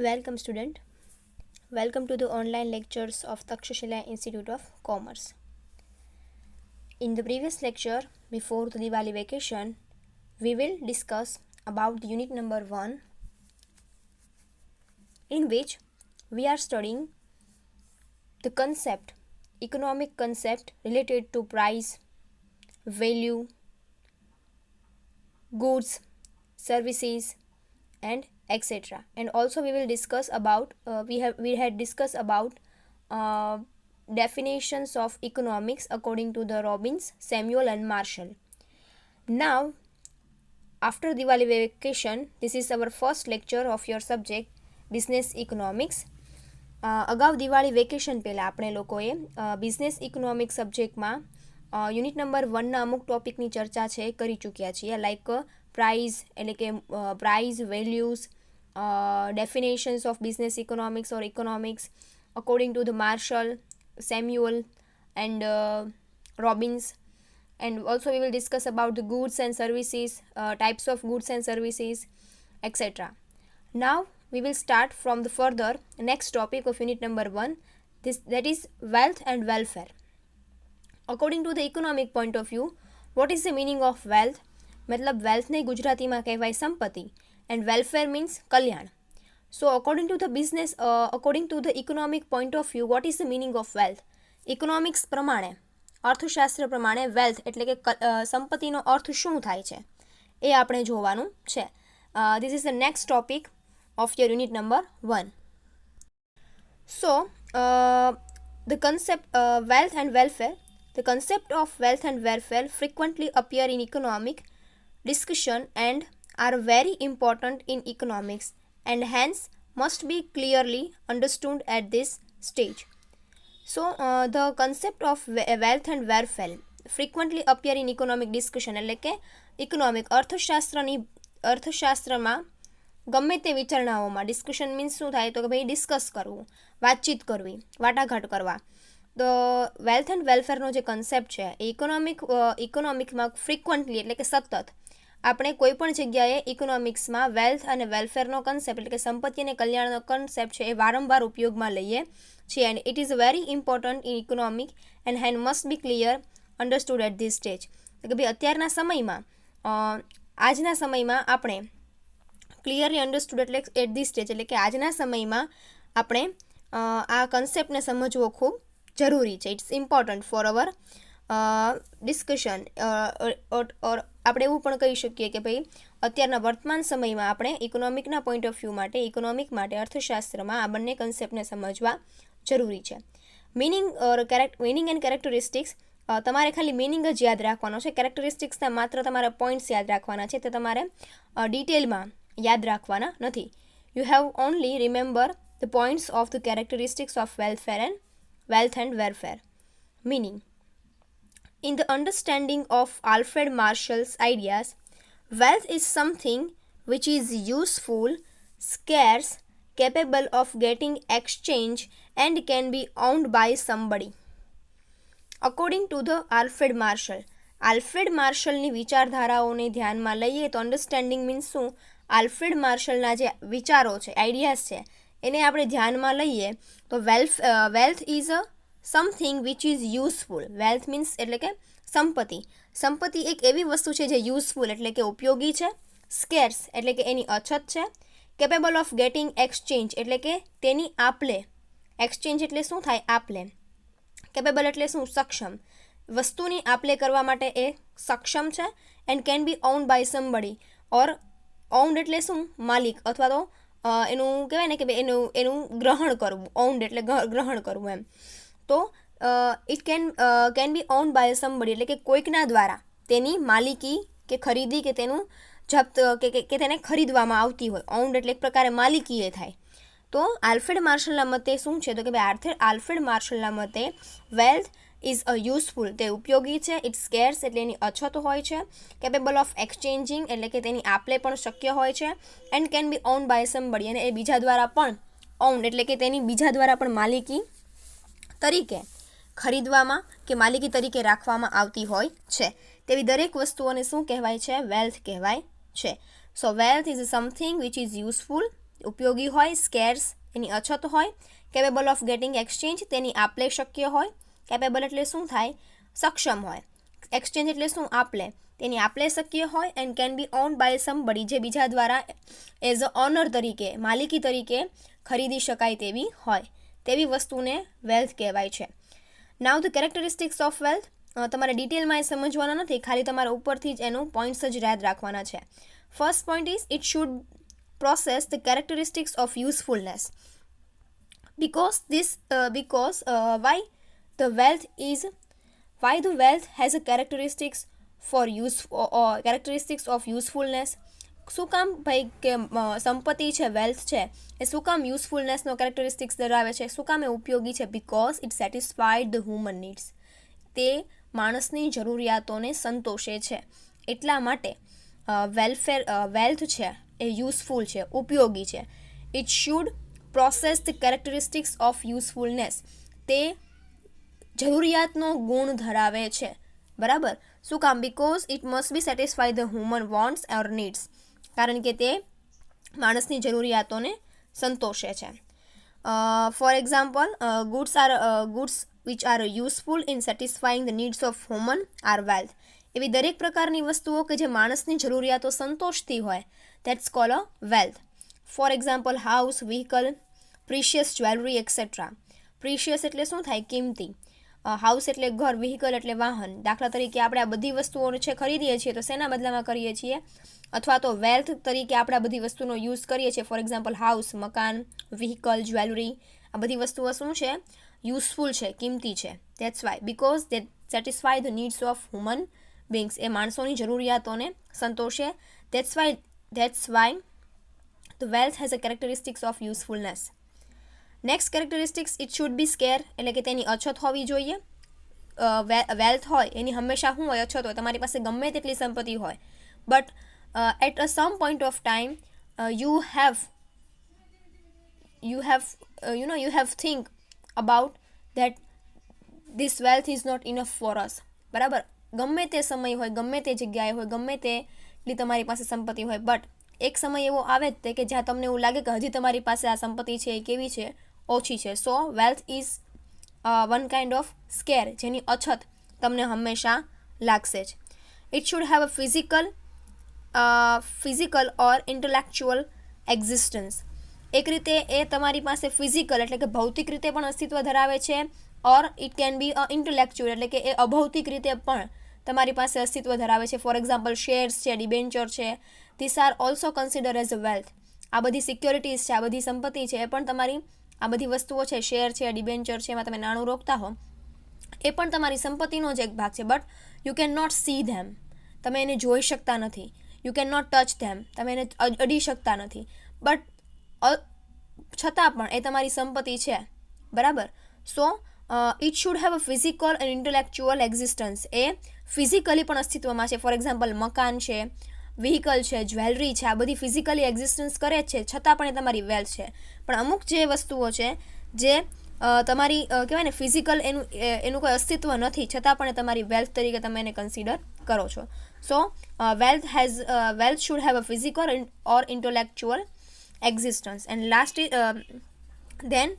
Welcome, student. Welcome to the online lectures of Takshashila Institute of Commerce. In the previous lecture, before the Diwali vacation, we will discuss about the unit number 1, in which we are studying the concept, economic concept related to price, value, goods, services, and etc. And also we will discuss about we had discussed about definitions of economics according to the Robbins, Samuel and Marshall. Now after Diwali vacation, this is our first lecture of your subject business economics. અગાઉ Diwali vacation પહેલાં આપણે લોકોએ business economics સબ્જેક્ટમાં unit number 1ના અમુક ટોપિકની ચર્ચા છે કરી ચૂક્યા છીએ, લાઈક પ્રાઇઝ એટલે કે price, values, definitions of business economics or economics according to the Marshall, Samuel and Robbins. And also we will discuss about the goods and services, types of goods and services, etc. Now we will start from the further next topic of unit number 1, that is wealth and welfare. According to the economic point of view, what is the meaning of wealth? मतलब wealth ने गुजराती में कहवाय संपत्ति and welfare means Kalyan. So according to the business, according to the economic point of view, what is the meaning of wealth? Economics પ્રમાણે, અર્થશાસ્ત્ર પ્રમાણે wealth એટલે કે સંપત્તિનો અર્થ શું થાય છે એ આપણે જોવાનું છે. This is the next topic of your unit number 1. So the concept wealth and welfare, the concept of wealth and welfare frequently appear in economic discussion and are very important in economics and hence must be clearly understood at this stage. So the concept of wealth and welfare frequently appear in economic discussion એટલે કે economic અર્થશાસ્ત્રમાં ગમે તે વિચારણાઓમાં discussion means શું થાય તો કે ભાઈ discuss કરવું, વાતચીત કરવી, વાટાઘાટ કરવા. તો વેલ્થ એન્ડ વેલ્ફેરનો જે કન્સેપ્ટ છે એ ઇકોનોમિકમાં ફ્રિકવન્ટલી એટલે કે સતત આપણે કોઈ પણ જગ્યાએ ઇકોનોમિક્સમાં વેલ્થ અને વેલ્ફેરનો કન્સેપ્ટ એટલે કે સંપત્તિ અને કલ્યાણનો કન્સેપ્ટ છે એ વારંવાર ઉપયોગમાં લઈએ છીએ. And it is very important in economic and hand must be clear understood at this stage. કે ભાઈ અત્યારના સમયમાં આજના સમયમાં આપણે ક્લિયરલી અન્ડરસ્ટુડ એટલે એટ ધીસ સ્ટેજ એટલે કે આજના સમયમાં આપણે આ કન્સેપ્ટને સમજવો ખૂબ જરૂરી છે. It's important for our discussion. Or આપણે એવું પણ કહી શકીએ કે ભાઈ અત્યારના વર્તમાન સમયમાં આપણે ઇકોનોમિકના પોઈન્ટ ઓફ વ્યૂ માટે, ઇકોનોમિક માટે અર્થશાસ્ત્રમાં આ બંને કન્સેપ્ટને સમજવા જરૂરી છે. મિનિંગ એન્ડ કેરેક્ટરિસ્ટિક્સ, તમારે ખાલી મિનિંગ જ યાદ રાખવાનો છે. કેરેક્ટરિસ્ટિક્સના માત્ર તમારે પોઈન્ટ્સ યાદ રાખવાના છે, તે તમારે ડિટેલમાં યાદ રાખવાના નથી. You have only remember the points of the characteristics of wealth and welfare. Meaning, in the understanding of Alfred Marshall's ideas, wealth is something which is useful, scarce, capable of getting exchange and can be owned by somebody. According to the Alfred Marshallની વિચારધારાઓને ધ્યાનમાં લઈએ તો understanding means શું, Alfred માર્શલના જે વિચારો છે, ideas છે, એને આપણે ધ્યાનમાં લઈએ તો wealth is a something which is useful. Wealth means એટલે કે સંપત્તિ એક એવી વસ્તુ છે જે યુઝફુલ એટલે કે ઉપયોગી છે, સ્કેર્સ એટલે કે એની અછત છે, કેપેબલ ઓફ ગેટિંગ એક્સચેન્જ એટલે કે તેની આપલે, એક્સચેન્જ એટલે શું થાય આપલે, કેપેબલ એટલે શું સક્ષમ, વસ્તુની આપલે કરવા માટે એ સક્ષમ છે. And can be owned by somebody, or owned એટલે શું માલિક અથવા તો એનું કહેવાય ને કે એનું ગ્રહણ કરવું, ઓન્ડ એટલે ગ્રહણ કરવું એમ. તો it can be owned by somebody એટલે કે કોઈકના દ્વારા તેની માલિકી કે ખરીદી કે તેનું જપ્ત કે તેને ખરીદવામાં આવતી હોય. ઓન્ડ એટલે એક પ્રકારે માલિકી એ થાય. તો આલ્ફ્રેડ માર્શલના મતે શું છે તો કે ભાઈ આલ્ફ્રેડ માર્શલના મતે વેલ્થ ઇઝ અ યુઝફુલ, તે ઉપયોગી છે, ઇટ્સ સ્કેર્સ એટલે એની અછત હોય છે, કેપેબલ ઓફ એક્સચેન્જિંગ એટલે કે તેની આપલે પણ શક્ય હોય છે, and can be owned by somebody અને એ બીજા દ્વારા પણ ઓન્ડ એટલે કે તેની બીજા દ્વારા પણ માલિકી તરીકે ખરીદવામાં કે માલિકી તરીકે રાખવામાં આવતી હોય છે. તેવી દરેક વસ્તુઓને શું કહેવાય છે, વેલ્થ કહેવાય છે. So wealth is something which is useful, ઉપયોગી હોય, સ્કેર્સ એની અછત હોય, કેપેબલ ઓફ ગેટિંગ એક્સચેન્જ તેની આપલે શક્ય હોય. કેપેબલ એટલે શું થાય? સક્ષમ હોય. એક્સચેન્જ એટલે શું? આપલે. તેની આપલે શક્ય હોય. And can be owned by somebody, જે બીજા દ્વારા એઝ અ ઓનર તરીકે, માલિકી તરીકે ખરીદી શકાય તેવી હોય. તેવી વસ્તુને વેલ્થ કહેવાય છે. નાઉ ધ કેરેક્ટરિસ્ટિક્સ ઓફ વેલ્થ. તમારે ડિટેલમાં એ સમજવાના નથી, ખાલી તમારે ઉપરથી જ એનું પોઈન્ટ્સ જ યાદ રાખવાના છે. First point is it should process the characteristics of usefulness, because why the wealth has a characteristics for use or characteristics of usefulness. શું કામ ભાઈ કે સંપત્તિ છે, વેલ્થ છે, એ શું કામ યુઝફુલનેસનો કેરેક્ટરિસ્ટિક્સ ધરાવે છે? શું કામ એ ઉપયોગી છે? Because it satisfied the human needs. તે માણસની જરૂરિયાતોને સંતોષે છે. એટલા માટે વેલ્થ છે એ યુઝફુલ છે, ઉપયોગી છે. It should process the characteristics of usefulness. તે જરૂરિયાતનો ગુણ ધરાવે છે. બરાબર? શું કામ? Because it must be satisfy the human wants or needs. કારણ કે તે માણસની જરૂરિયાતોને સંતોષે છે. For example, goods which are useful in satisfying the needs of human are wealth. એવી દરેક પ્રકારની વસ્તુઓ કે જે માણસની જરૂરિયાતો સંતોષતી હોય, that's called a wealth. For example, house, vehicle, precious jewelry, etc. Precious એટલે શું થાય? કિંમતી. હાઉસ એટલે ઘર, વ્હીકલ એટલે વાહન. દાખલા તરીકે આપણે આ બધી વસ્તુઓ છે ખરીદીએ છીએ તો શેના બદલામાં કરીએ છીએ? અથવા તો વેલ્થ તરીકે આપણે આ બધી વસ્તુનો યુઝ કરીએ છીએ. ફોર એક્ઝામ્પલ, હાઉસ, મકાન, વ્હીકલ, જ્વેલરી, આ બધી વસ્તુઓ શું છે? યુઝફુલ છે, કિંમતી છે. That's why, because they satisfy the needs of human beings. એ માણસોની જરૂરિયાતોને સંતોષે. That's why the wealth has a characteristics of usefulness. Next characteristics, it should be scarce, એટલે કે તેની અછત હોવી જોઈએ. વેલ્થ હોય એની હંમેશા શું હોય? અછત હોય. તમારી પાસે ગમે તેટલી સંપત્તિ હોય, but at a some point of time you have think about that this wealth is not enough for us. બરાબર? ગમે તે સમય હોય, ગમે તે જગ્યાએ હોય, ગમે તેટલી તમારી પાસે સંપત્તિ હોય, બટ એક સમય એવો આવે જ તે કે જ્યાં તમને એવું લાગે કે હજી તમારી પાસે આ સંપત્તિ છે એ કેવી છે? ઓછી છે. So wealth is one kind of scarce, જેની અછત તમને હંમેશા લાગશે જ. It should have a physical or intellectual existence. એક રીતે એ તમારી પાસે ફિઝિકલ એટલે કે ભૌતિક રીતે પણ અસ્તિત્વ ધરાવે છે, or it can B intellectual એટલે કે એ અભૌતિક રીતે પણ તમારી પાસે અસ્તિત્વ ધરાવે છે. ફોર એક્ઝામ્પલ, શેર્સ છે, ડિબેન્ચર છે, this are also consider as a wealth. આ બધી સિક્યોરિટીઝ છે, આ બધી સંપત્તિ છે, એ પણ તમારી, આ બધી વસ્તુઓ છે, શેર છે, ડિબેન્ચર છે, એમાં તમે નાણું રોકતા હો, એ પણ તમારી સંપત્તિનો જ એક ભાગ છે. But you can not see them. તમે એને જોઈ શકતા નથી. You can not touch them. તમે એને અડી શકતા નથી. બટ છતાં પણ એ તમારી સંપત્તિ છે. બરાબર? So it should have a physical and intellectual existence. A physically પણ અસ્તિત્વમાં છે. ફોર એક્ઝામ્પલ, મકાન છે, વ્હીકલ છે, જ્વેલરી છે, આ બધી ફિઝિકલી એક્ઝિસ્ટન્સ કરે છે, છતાં પણ એ તમારી વેલ્થ છે. પણ અમુક જે વસ્તુઓ છે જે તમારી કહેવાય ને ફિઝિકલ, એનું કોઈ અસ્તિત્વ નથી, છતાં પણ એ તમારી વેલ્થ તરીકે તમે એને કન્સિડર કરો છો. So wealth should have a physical or intellectual existence. And last is then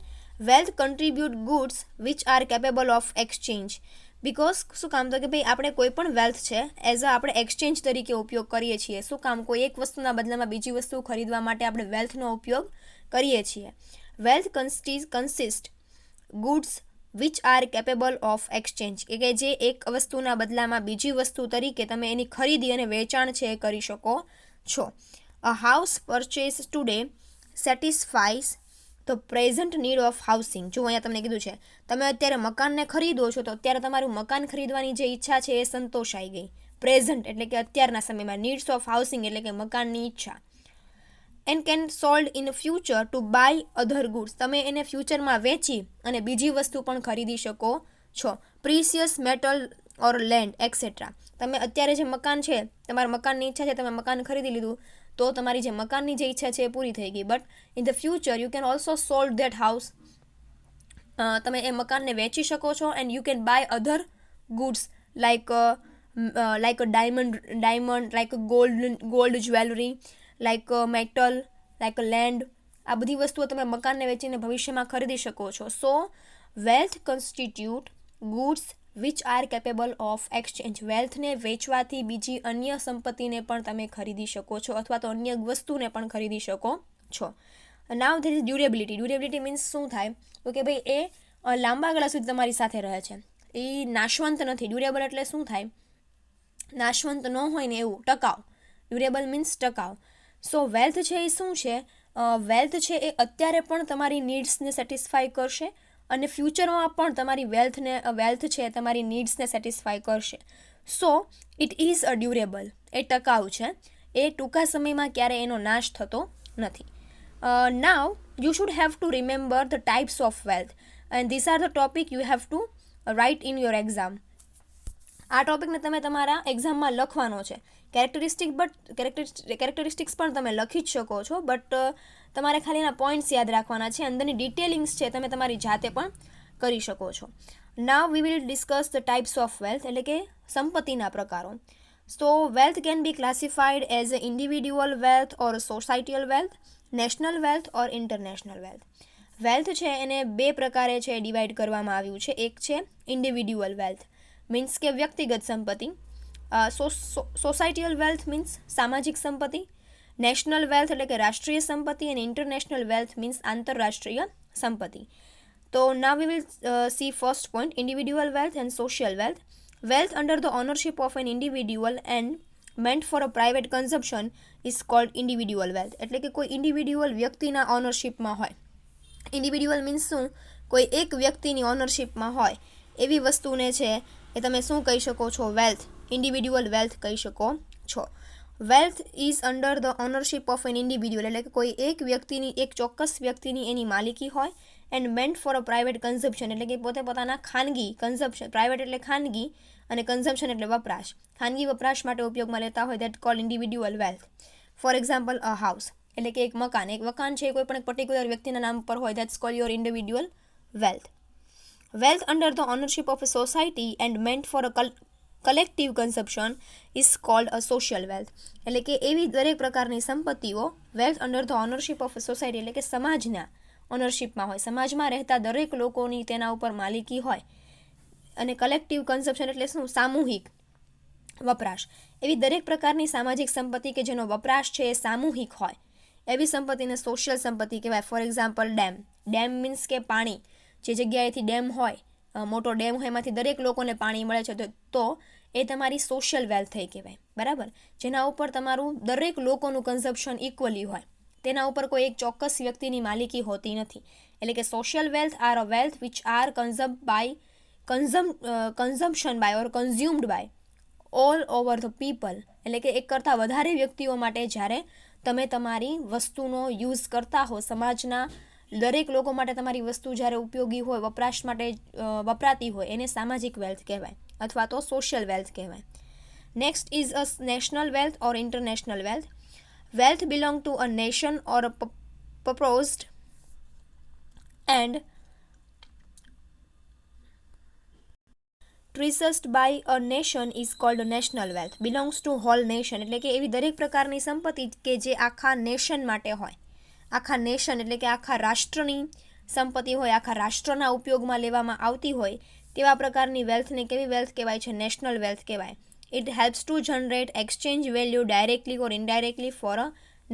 wealth contribute goods which are capable of exchange. Because શું કામ? તો કે ભાઈ આપણે કોઈ પણ વેલ્થ છે એઝ અ આપણે એક્સચેન્જ તરીકે ઉપયોગ કરીએ છીએ. શું કામ? કોઈ એક વસ્તુના બદલામાં બીજી વસ્તુ ખરીદવા માટે આપણે વેલ્થનો ઉપયોગ કરીએ છીએ. Wealth consist goods which are capable of exchange, કે જે એક વસ્તુના બદલામાં બીજી વસ્તુ તરીકે તમે એની ખરીદી અને વેચાણ છે એ કરી શકો છો. A house purchased today satisfies the present need of housing. જો અહીંયા તમને કીધું છે તમે અત્યારે મકાનને ખરીદો છો તો અત્યારે તમારું મકાન ખરીદવાની જે ઈચ્છા છે એ સંતોષાઈ ગઈ. પ્રેઝન્ટ એટલે કે અત્યારના સમયમાં, નીડ્સ ઓફ હાઉસિંગ એટલે કે મકાનની ઈચ્છા. And can sold in future to buy other goods. તમે એને ફ્યુચરમાં વેચી અને બીજી વસ્તુ પણ ખરીદી શકો છો. પ્રીસિયસ મેટલ ઓર લેન્ડ એક્સેટ્રા. તમે અત્યારે જે મકાન છે, તમારા મકાનની ઈચ્છા છે, તમે મકાન ખરીદી લીધું તો તમારી જે મકાનની જે ઈચ્છા છે એ પૂરી થઈ ગઈ. But in the future you can also sold that house. તમે એ મકાનને વેચી શકો છો. And you can by other goods like a diamond, like gold jewellery, like metal, like land, આ બધી વસ્તુઓ તમે મકાનને વેચીને ભવિષ્યમાં ખરીદી શકો છો. So wealth constitute goods which are capable of exchange. વેલ્થને વેચવાથી બીજી અન્ય સંપત્તિને પણ તમે ખરીદી શકો છો અથવા તો અન્ય વસ્તુને પણ ખરીદી શકો છો. Now there is durability. Durability means શું થાય તો કે ભાઈ એ લાંબા ગાળા સુધી તમારી સાથે રહે છે, એ નાશવંત નથી. ડ્યુરેબલ એટલે શું થાય, નાશવંત ન હોય ને એવું, ટકાઉ. ડ્યુરેબલ મીન્સ ટકાઉ. સો વેલ્થ છે એ શું છે, વેલ્થ છે એ અત્યારે પણ તમારી નીડ્સને સેટિસ્ફાય કરશે અને ફ્યુચરમાં પણ તમારી વેલ્થ છે તમારી નીડ્સને સેટિસ્ફાય કરશે. So it is a durable. એ ટકાઉ છે, એ ટૂંકા સમયમાં ક્યારે એનો નાશ થતો નથી. Now you should have to remember the types of wealth and this are the topic you have to write in your exam. આ ટોપિકને તમે તમારા એક્ઝામમાં લખવાનો છે. કેરેક્ટરિસ્ટિક્સ પણ તમે લખી જ શકો છો, બટ તમારે ખાલી એના પોઈન્ટ્સ યાદ રાખવાના છે. અંદરની ડિટેલિંગ્સ છે તમે તમારી જાતે પણ કરી શકો છો. Now we will discuss the types of wealth, એટલે કે સંપત્તિના પ્રકારો. So wealth can be classified as a individual wealth or societal wealth, national wealth or international wealth. Wealth છે એને બે પ્રકારે છે ડિવાઈડ કરવામાં આવ્યું છે. એક છે ઇન્ડિવિડ્યુઅલ વેલ્થ મીન્સ કે વ્યક્તિગત સંપત્તિ. સોસાયટીયલ વેલ્થ મીન્સ સામાજિક સંપત્તિ. નેશનલ વેલ્થ એટલે કે રાષ્ટ્રીય સંપત્તિ. અને ઇન્ટરનેશનલ વેલ્થ મીન્સ આંતરરાષ્ટ્રીય સંપત્તિ. તો now we will see first point, individual wealth and social wealth. Wealth under the ownership of an individual and meant for a private consumption is called individual wealth. એટલે કે કોઈ individual વ્યક્તિના ઓનરશિપમાં હોય. Individual means શું, કોઈ એક વ્યક્તિની ઓનરશિપમાં હોય એવી વસ્તુને છે એ તમે શું કહી શકો છો, વેલ્થ, ઇન્ડિવિડ્યુઅલ વેલ્થ કહી શકો છો. Wealth is under the ownership of an individual એટલે કે કોઈ એક વ્યક્તિની, એક ચોક્કસ વ્યક્તિની એની માલિકી હોય. And meant for a private consumption એટલે કે પોતે પોતાના ખાનગી કન્ઝમ્પશન, પ્રાઇવેટ એટલે ખાનગી અને કન્ઝમ્પશન એટલે વપરાશ, ખાનગી વપરાશ માટે ઉપયોગમાં લેતા હોય, that cold individual wealth. For example a house એટલે કે એક મકાન છે કોઈ પણ એક પર્ટિક્યુલર વ્યક્તિના નામ પર હોય, that's called your individual wealth. Wealth under the ownership of a society and meant for a collective consumption is called a social wealth. એટલે કે એવી દરેક પ્રકારની સંપત્તિઓ wealth under the ownership of a society એટલે કે સમાજના ઓનરશિપમાં હોય, સમાજમાં રહેતા દરેક લોકોની તેના ઉપર માલિકી હોય. અને કલેક્ટિવ કન્ઝમ્પશન એટલે શું, સામૂહિક વપરાશ. એવી દરેક પ્રકારની સામાજિક સંપત્તિ કે જેનો વપરાશ છે એ સામૂહિક હોય, એવી સંપત્તિને સોશિયલ સંપત્તિ કહેવાય. For example dam. Dam means કે પાણી, જે જગ્યાએથી ડેમ હોય, મોટો ડેમ હોય, એમાંથી દરેક લોકોને પાણી મળે છે, તો એ તમારી સોશિયલ વેલ્થ થઈ કહેવાય. બરાબર, જેના ઉપર તમારું દરેક લોકોનું કન્ઝમ્પશન ઇક્વલી હોય, તેના ઉપર કોઈ એક ચોક્કસ વ્યક્તિની માલિકી હોતી નથી. એટલે કે social wealth are a wealth which are consumption by or consumed by all over the people. એટલે કે એક કરતાં વધારે વ્યક્તિઓ માટે જ્યારે તમે તમારી વસ્તુનો યુઝ કરતા હો, સમાજના દરેક લોકો માટે તમારી વસ્તુ જ્યારે ઉપયોગી હોય, વપરાશ માટે વપરાતી હોય, એને સામાજિક વેલ્થ કહેવાય અથવા તો સોશિયલ વેલ્થ કહેવાય. Next is a national wealth or international wealth. Wealth belong to a nation or a proposed and treasured by a nation is called national wealth. belongs to whole nation એટલે કે એવી દરેક પ્રકારની સંપત્તિ કે જે આખા નેશન માટે હોય. આખા નેશન એટલે કે આખા રાષ્ટ્રની સંપત્તિ હોય, આખા રાષ્ટ્રના ઉપયોગમાં લેવામાં આવતી હોય, તેવા પ્રકારની વેલ્થને કેવી વેલ્થ કહેવાય છે, નેશનલ વેલ્થ કહેવાય. It helps to generate exchange value directly or indirectly for a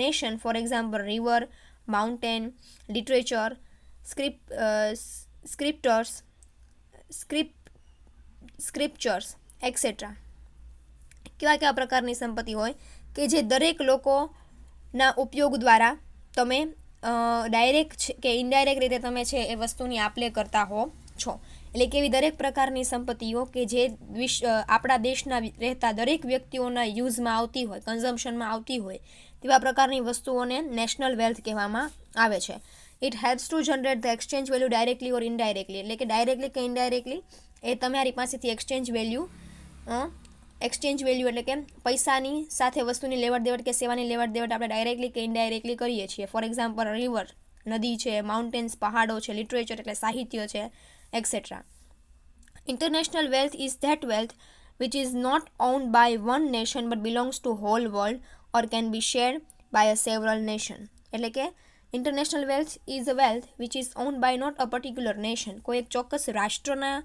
nation. For example, river, mountain, literature, scriptures, etc. કેવા પ્રકારની સંપત્તિ હોય કે જે દરેક લોકોના ઉપયોગ દ્વારા તમે ડાયરેક્ટ કે ઇનડાયરેક્ટ રીતે તમે છે એ વસ્તુની આપ-લે કરતા હો છો. એટલે કે એવી દરેક પ્રકારની સંપત્તિઓ કે જે આપણા દેશના રહેતા દરેક વ્યક્તિઓના યુઝમાં આવતી હોય, કન્ઝમ્પશનમાં આવતી હોય, તેવા પ્રકારની વસ્તુઓને નેશનલ વેલ્થ કહેવામાં આવે છે. It helps to generate the exchange value directly or indirectly. એટલે કે ડાયરેક્ટલી કે ઇનડાયરેક્ટલી એ તમારી પાસેથી એક્સચેન્જ વેલ્યુ એટલે કે પૈસાની સાથે વસ્તુની લેવડ દેવડ કે સેવાની લેવડ દેવડ આપણે ડાયરેક્ટલી કે ઇનડાયરેક્ટલી કરીએ છીએ. ફોર એક્ઝામ્પલ રિવર, નદી છે, માઉન્ટેન્સ પહાડો છે, લિટરેચર એટલે સાહિત્ય છે, et cetera. International wealth is that wealth which is not owned by one nation but belongs to whole world or can be shared by a several nation. એટલે કે international wealth is a wealth which is owned by not a particular nation. કોઈ એક ચોક્કસ રાષ્ટ્રના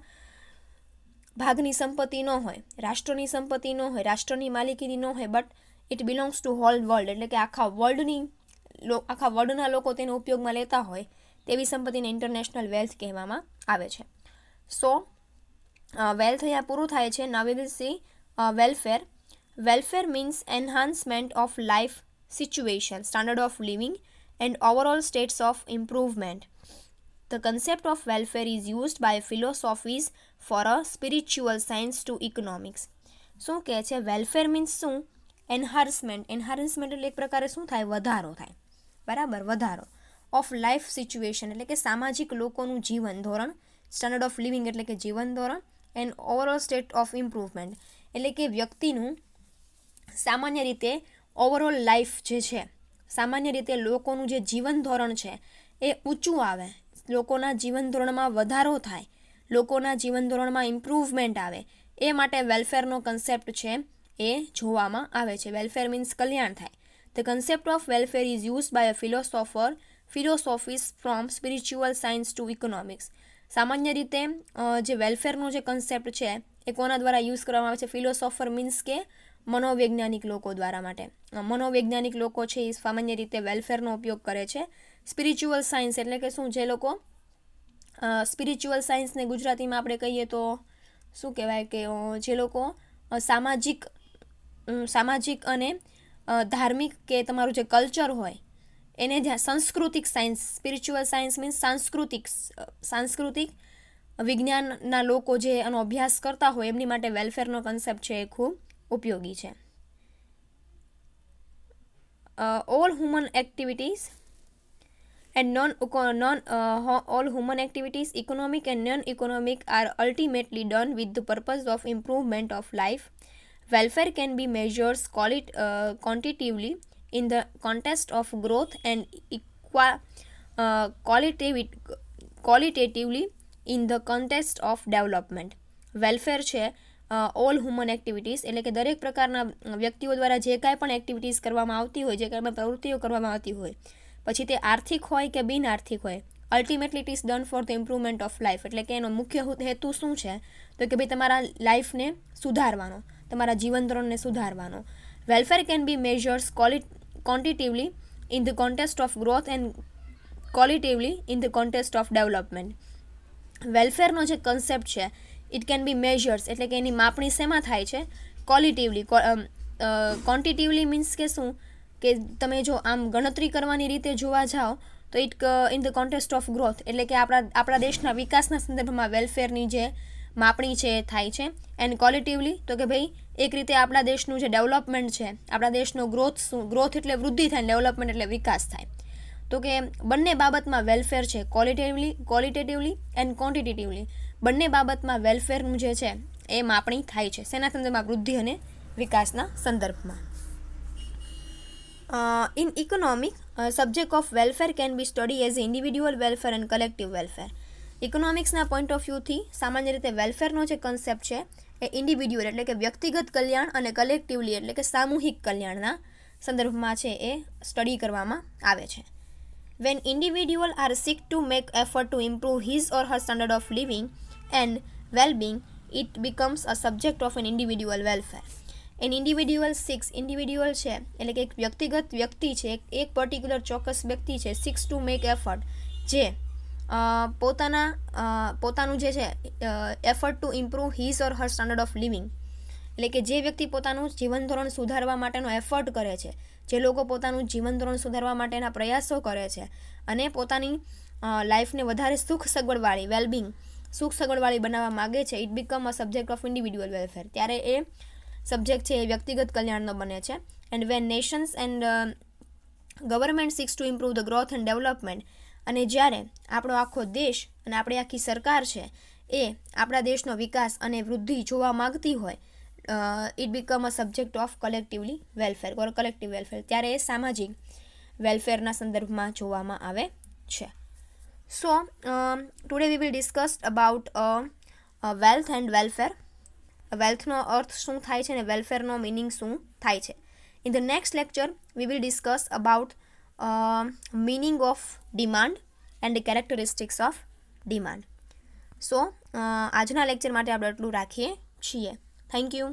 ભાગની સંપત્તિ ન હોય, રાષ્ટ્રની સંપત્તિ ન હોય, રાષ્ટ્રની માલિકીની ન હોય, but it belongs to hall world, એટલે કે આખા વર્લ્ડના લોકો તેનો ઉપયોગમાં લેતા હોય તેવી સંપત્તિને ઇન્ટરનેશનલ વેલ્થ કહેવામાં આવે છે. સો વેલ્થ અહીંયા પૂરું થાય છે. Now we will see welfare. Welfare means enhancement of life situation, standard of living and overall states of improvement. The concept of welfare is used by philosophies for a spiritual science to economics. શું કહે છે? Welfare means શું? Enhancement. Enhancement એટલે એક પ્રકારે શું થાય? વધારો થાય, બરાબર, વધારો. ઓફ લાઈફ સિચ્યુએશન એટલે કે સામાજિક લોકોનું જીવન ધોરણ. સ્ટાન્ડર્ડ ઓફ લિવિંગ એટલે કે જીવન ધોરણ. And overall state of improvement એટલે કે વ્યક્તિનું સામાન્ય રીતે ઓવરઓલ લાઈફ જે છે, સામાન્ય રીતે લોકોનું જે જીવન ધોરણ છે એ ઊંચું આવે, લોકોના જીવન ધોરણમાં વધારો થાય, લોકોના જીવન ધોરણમાં ઇમ્પ્રુવમેન્ટ આવે, એ માટે વેલફેરનો કન્સેપ્ટ છે એ જોવામાં આવે છે. વેલફેર મીન્સ કલ્યાણ થાય. The concept of welfare is used by a philosophies from spiritual science to economics. સામાન્ય રીતે જે વેલફેરનો જે કન્સેપ્ટ છે એ કોના દ્વારા યુઝ કરવામાં આવે છે? ફિલોસોફર મીન્સ કે મનોવૈજ્ઞાનિક લોકો દ્વારા માટે. મનોવૈજ્ઞાનિક લોકો છે એ સામાન્ય રીતે વેલફેરનો ઉપયોગ કરે છે. સ્પિરિચ્યુઅલ સાયન્સ એટલે કે શું? જે લોકો સ્પિરિચ્યુઅલ સાયન્સને ગુજરાતીમાં આપણે કહીએ તો શું કહેવાય કે જે લોકો સામાજિક અને ધાર્મિક કે તમારું જે કલ્ચર હોય એને સાંસ્કૃતિક સાયન્સ. સ્પિરિચ્યુઅલ સાયન્સ મીન્સ સાંસ્કૃતિક વિજ્ઞાનના લોકો જે એનો અભ્યાસ કરતા હોય એમની માટે વેલફેરનો કન્સેપ્ટ છે એ ખૂબ ઉપયોગી છે. All human activities and all human activities, economic and non-economic, are ultimately done with the purpose of improvement of life. Welfare can be measured quantitatively in the context of growth and qualitatively in the context of development. Welfare છે all human activities એટલે કે દરેક પ્રકારના વ્યક્તિઓ દ્વારા જે કાંઈ પણ એક્ટિવિટીઝ કરવામાં આવતી હોય, જે કાંઈ પણ પ્રવૃત્તિઓ કરવામાં આવતી હોય, પછી તે આર્થિક હોય કે બિન આર્થિક હોય, ultimately it is done for the improvement of life. એટલે કે એનો મુખ્ય હેતુ શું છે? તો કે ભાઈ તમારા લાઈફને સુધારવાનો, તમારા જીવન ધોરણને સુધારવાનો. Welfare can be measures quantitatively in the context of growth and qualitatively in the context of development. વેલફેરનો જે કન્સેપ્ટ છે ઇટ કેન બી મેઝર્સ એટલે કે એની માપણી શેમાં થાય છે? ક્વોલિટિવલી. ક્વોન્ટિટિવલી મીન્સ કે શું? કે તમે જો આમ ગણતરી કરવાની રીતે જોવા જાઓ તો it in the context of growth એટલે કે આપણા દેશના વિકાસના સંદર્ભમાં વેલફેરની જે માપણી છે એ થાય છે. એન્ડ ક્વોલિટિવલી તો કે ભાઈ એક રીતે આપણા દેશનું જે ડેવલપમેન્ટ છે, આપણા દેશનો ગ્રોથ એટલે વૃદ્ધિ થાય, ડેવલપમેન્ટ એટલે વિકાસ થાય. તો કે બંને બાબતમાં વેલફેર છે, ક્વોલિટેટિવલી એન્ડ ક્વોન્ટિટેટિવલી બંને બાબતમાં વેલફેરનું જે છે એ માપણી થાય છે. શેના સંદર્ભમાં? વૃદ્ધિ અને વિકાસના સંદર્ભમાં. In economic, subject of welfare can be study as individual welfare and collective welfare. ઇકોનોમિક્સના પોઈન્ટ ઓફ વ્યૂથી સામાન્ય રીતે વેલફેરનો જે કન્સેપ્ટ છે એ ઇન્ડિવિડ્યુઅલ એટલે કે વ્યક્તિગત કલ્યાણ અને કલેક્ટિવલી એટલે કે સામૂહિક કલ્યાણના સંદર્ભમાં છે એ સ્ટડી કરવામાં આવે છે. When individuals are seek to make effort to improve his or her standard of living and well-being, it becomes a subject of an individual welfare. An individual seeks, individual છે એટલે કે એક વ્યક્તિગત વ્યક્તિ છે, એક પર્ટિક્યુલર ચોક્કસ વ્યક્તિ છે, seeks to make effort જે પોતાનું જે છે effort to improve his or Har standard of living એટલે કે જે વ્યક્તિ પોતાનું જીવન ધોરણ સુધારવા માટેનો એફર્ટ કરે છે, જે લોકો પોતાનું જીવન ધોરણ સુધારવા માટેના પ્રયાસો કરે છે અને પોતાની લાઈફને વધારે સુખ સગવડવાળી બનાવવા માગે છે, it become a subject of individual welfare. ત્યારે એ સબ્જેક્ટ છે એ વ્યક્તિગત કલ્યાણનો બને છે. And when Nations and government six to improve the growth and development અને જ્યારે આપણો આખો દેશ અને આપણી આખી સરકાર છે એ આપણા દેશનો વિકાસ અને વૃદ્ધિ જોવા માગતી હોય, it become a subject of collectively welfare or collective welfare. ત્યારે એ સામાજિક વેલફેરના સંદર્ભમાં જોવામાં આવે છે. So today we will discuss about wealth and welfare. વેલ્થનો અર્થ શું થાય છે અને વેલફેરનો મિનિંગ શું થાય છે. In the next lecture we will discuss about meaning of demand and the characteristics of demand. So આજના લેક્ચર માટે આપણે એટલું રાખીએ છીએ. Thank you.